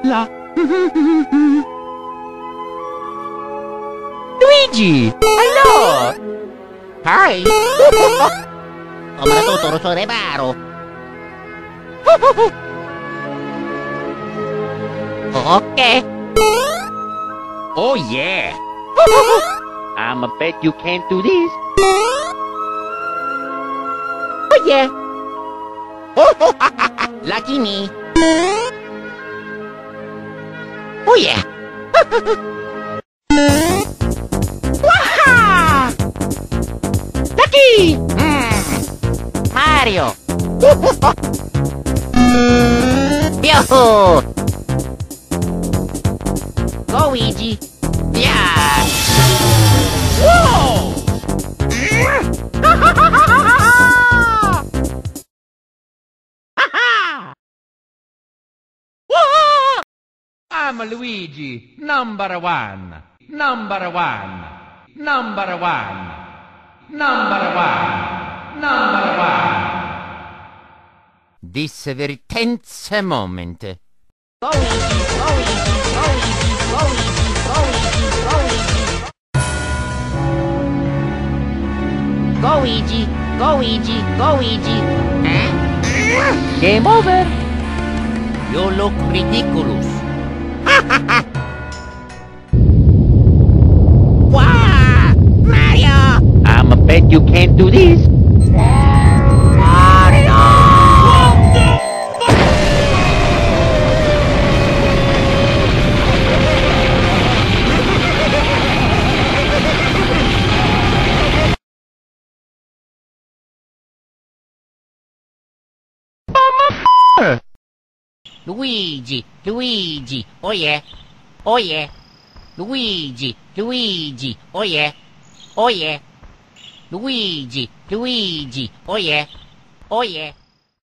la. Luigi! Hello! Hi! Soprattutto sono reparo. Ok! Oh yeah! I'ma bet you can't do this. Oh yeah! Lucky me. Oh yeah! Waha! Lucky! Mario. Yo! Go Luigi. Yeah. Whoa! I'm Luigi, number one. Number one. Number one. Number one. Number one. This very tense moment. Go Luigi. Go Luigi. Go Luigi. Go Luigi. Go Luigi. Go Luigi. Go Luigi. Go Luigi. Game over! You look ridiculous. Wow! Mario! I'ma bet you can't do this. Luigi. Luigi. Oh yeah. Oh yeah. Luigi. Luigi. Oh yeah. Oh yeah. Luigi. Luigi. Oh yeah. Oh yeah.